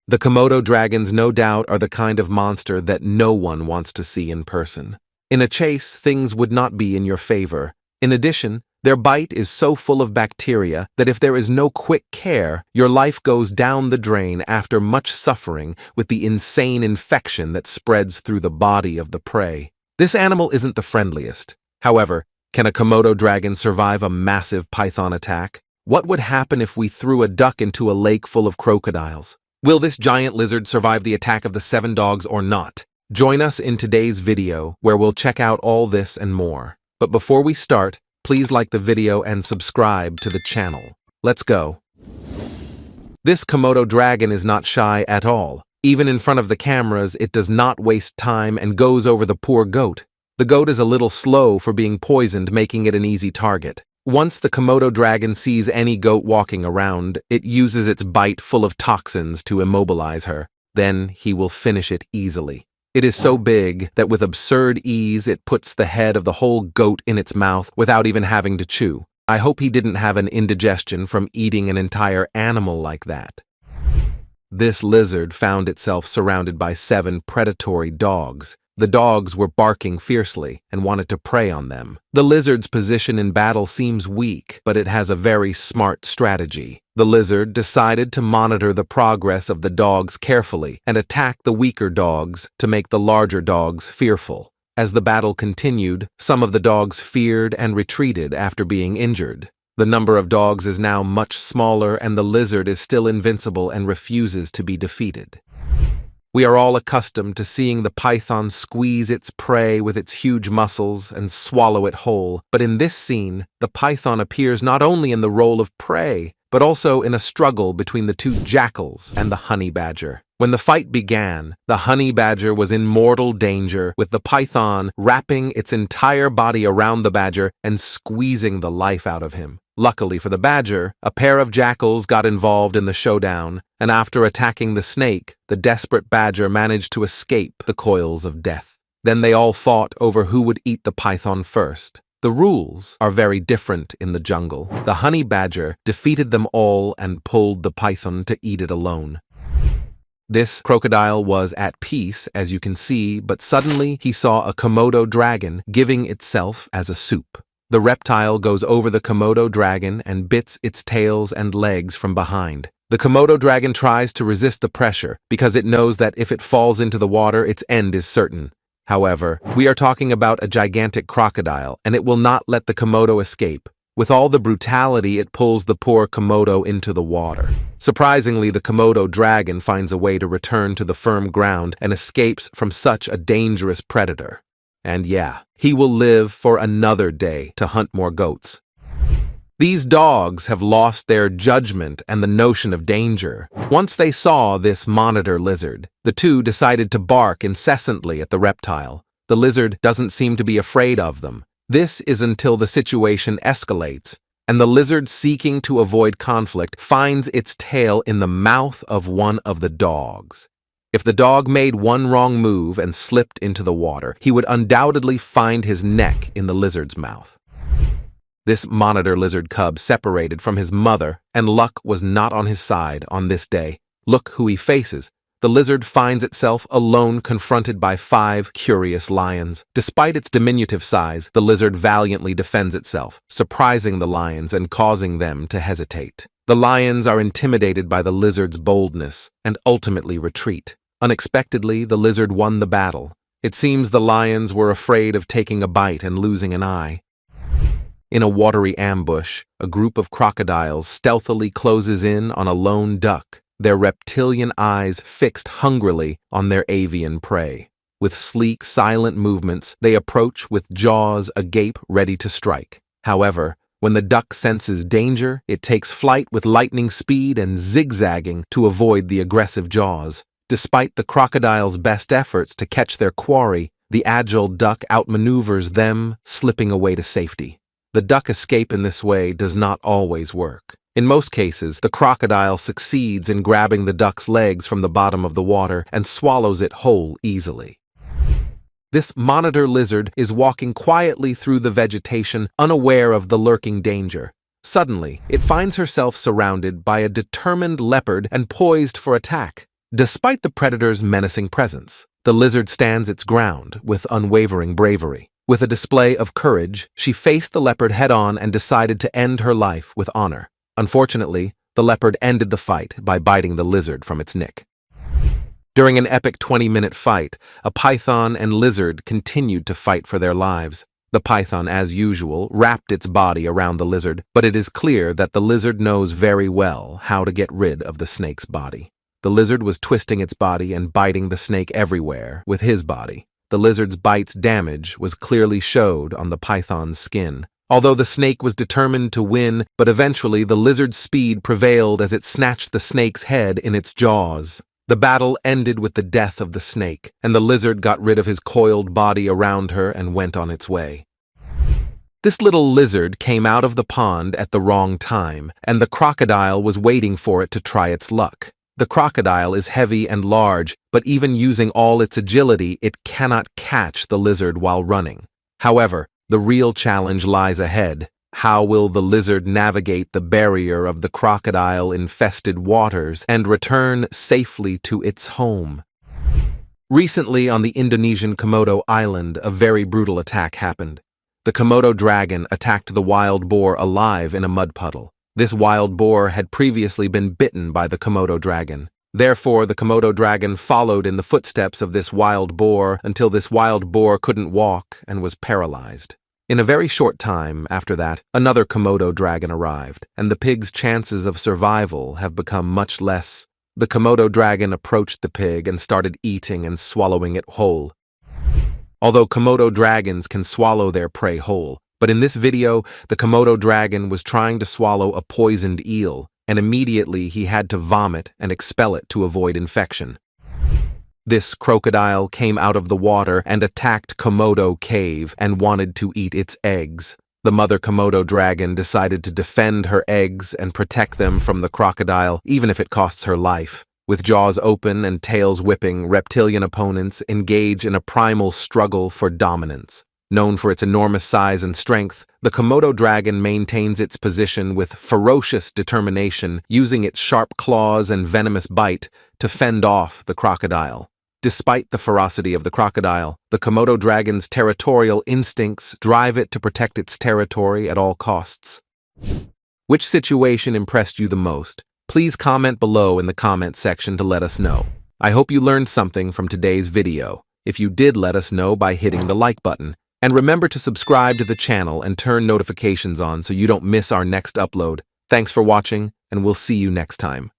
The Komodo dragons no doubt are the kind of monster that no one wants to see in person. In a chase, things would not be in your favor. In addition, their bite is so full of bacteria that if there is no quick care, your life goes down the drain after much suffering with the insane infection that spreads through the body of the prey. This animal isn't the friendliest. However, can a Komodo dragon survive a massive python attack? What would happen if we threw a duck into a lake full of crocodiles? Will this giant lizard survive the attack of the 7 dogs or not? Join us in today's video where we'll check out all this and more. But before we start, please like the video and subscribe to the channel. Let's go. This Komodo dragon is not shy at all. Even in front of the cameras, it does not waste time and goes over the poor goat. The goat is a little slow for being poisoned, making it an easy target. Once the Komodo dragon sees any goat walking around, it uses its bite full of toxins to immobilize her. Then he will finish it easily. It is so big that with absurd ease it puts the head of the whole goat in its mouth without even having to chew. I hope he didn't have an indigestion from eating an entire animal like that. This lizard found itself surrounded by 7 predatory dogs. The dogs were barking fiercely and wanted to prey on them. The lizard's position in battle seems weak, but it has a very smart strategy. The lizard decided to monitor the progress of the dogs carefully and attack the weaker dogs to make the larger dogs fearful. As the battle continued, some of the dogs feared and retreated after being injured. The number of dogs is now much smaller and the lizard is still invincible and refuses to be defeated. We are all accustomed to seeing the python squeeze its prey with its huge muscles and swallow it whole, but in this scene, the python appears not only in the role of prey, but also in a struggle between the 2 jackals and the honey badger. When the fight began, the honey badger was in mortal danger, with the python wrapping its entire body around the badger and squeezing the life out of him. Luckily for the badger, a pair of jackals got involved in the showdown, and after attacking the snake, the desperate badger managed to escape the coils of death. Then they all fought over who would eat the python first. The rules are very different in the jungle. The honey badger defeated them all and pulled the python to eat it alone. This crocodile was at peace, as you can see, but suddenly he saw a Komodo dragon giving itself as a soup. The reptile goes over the Komodo dragon and bits its tails and legs from behind. The Komodo dragon tries to resist the pressure because it knows that if it falls into the water, its end is certain. However, we are talking about a gigantic crocodile, and it will not let the Komodo escape. With all the brutality, it pulls the poor Komodo into the water. Surprisingly, the Komodo dragon finds a way to return to the firm ground and escapes from such a dangerous predator. And yeah, he will live for another day to hunt more goats. These dogs have lost their judgment and the notion of danger. Once they saw this monitor lizard, the 2 decided to bark incessantly at the reptile. The lizard doesn't seem to be afraid of them. This is until the situation escalates, and the lizard, seeking to avoid conflict, finds its tail in the mouth of one of the dogs. If the dog made one wrong move and slipped into the water, he would undoubtedly find his neck in the lizard's mouth. This monitor lizard cub separated from his mother, and luck was not on his side on this day. Look who he faces. The lizard finds itself alone, confronted by 5 curious lions. Despite its diminutive size, the lizard valiantly defends itself, surprising the lions and causing them to hesitate. The lions are intimidated by the lizard's boldness and ultimately retreat. Unexpectedly, the lizard won the battle. It seems the lions were afraid of taking a bite and losing an eye. In a watery ambush, a group of crocodiles stealthily closes in on a lone duck, their reptilian eyes fixed hungrily on their avian prey. With sleek, silent movements, they approach with jaws agape, ready to strike. However, when the duck senses danger, it takes flight with lightning speed and zigzagging to avoid the aggressive jaws. Despite the crocodile's best efforts to catch their quarry, the agile duck outmaneuvers them, slipping away to safety. The duck escape in this way does not always work. In most cases, the crocodile succeeds in grabbing the duck's legs from the bottom of the water and swallows it whole easily. This monitor lizard is walking quietly through the vegetation, unaware of the lurking danger. Suddenly, it finds herself surrounded by a determined leopard and poised for attack. Despite the predator's menacing presence, the lizard stands its ground with unwavering bravery. With a display of courage, she faced the leopard head-on and decided to end her life with honor. Unfortunately, the leopard ended the fight by biting the lizard from its neck. During an epic 20-minute fight, a python and lizard continued to fight for their lives. The python, as usual, wrapped its body around the lizard, but it is clear that the lizard knows very well how to get rid of the snake's body. The lizard was twisting its body and biting the snake everywhere with his body. The lizard's bite's damage was clearly showed on the python's skin. Although the snake was determined to win, but eventually the lizard's speed prevailed as it snatched the snake's head in its jaws. The battle ended with the death of the snake, and the lizard got rid of his coiled body around her and went on its way. This little lizard came out of the pond at the wrong time, and the crocodile was waiting for it to try its luck. The crocodile is heavy and large, but even using all its agility, it cannot catch the lizard while running. However, the real challenge lies ahead. How will the lizard navigate the barrier of the crocodile-infested waters and return safely to its home? Recently, on the Indonesian Komodo island, a very brutal attack happened. The Komodo dragon attacked the wild boar alive in a mud puddle. This wild boar had previously been bitten by the Komodo dragon. Therefore, the Komodo dragon followed in the footsteps of this wild boar until this wild boar couldn't walk and was paralyzed. In a very short time after that, another Komodo dragon arrived, and the pig's chances of survival have become much less. The Komodo dragon approached the pig and started eating and swallowing it whole. Although Komodo dragons can swallow their prey whole, but in this video, the Komodo dragon was trying to swallow a poisoned eel, and immediately he had to vomit and expel it to avoid infection. This crocodile came out of the water and attacked Komodo Cave and wanted to eat its eggs. The mother Komodo dragon decided to defend her eggs and protect them from the crocodile, even if it costs her life. With jaws open and tails whipping, reptilian opponents engage in a primal struggle for dominance. Known for its enormous size and strength, the Komodo dragon maintains its position with ferocious determination, using its sharp claws and venomous bite to fend off the crocodile. Despite the ferocity of the crocodile, the Komodo dragon's territorial instincts drive it to protect its territory at all costs. Which situation impressed you the most? Please comment below in the comment section to let us know. I hope you learned something from today's video. If you did, let us know by hitting the like button. And remember to subscribe to the channel and turn notifications on so you don't miss our next upload. Thanks for watching, and we'll see you next time.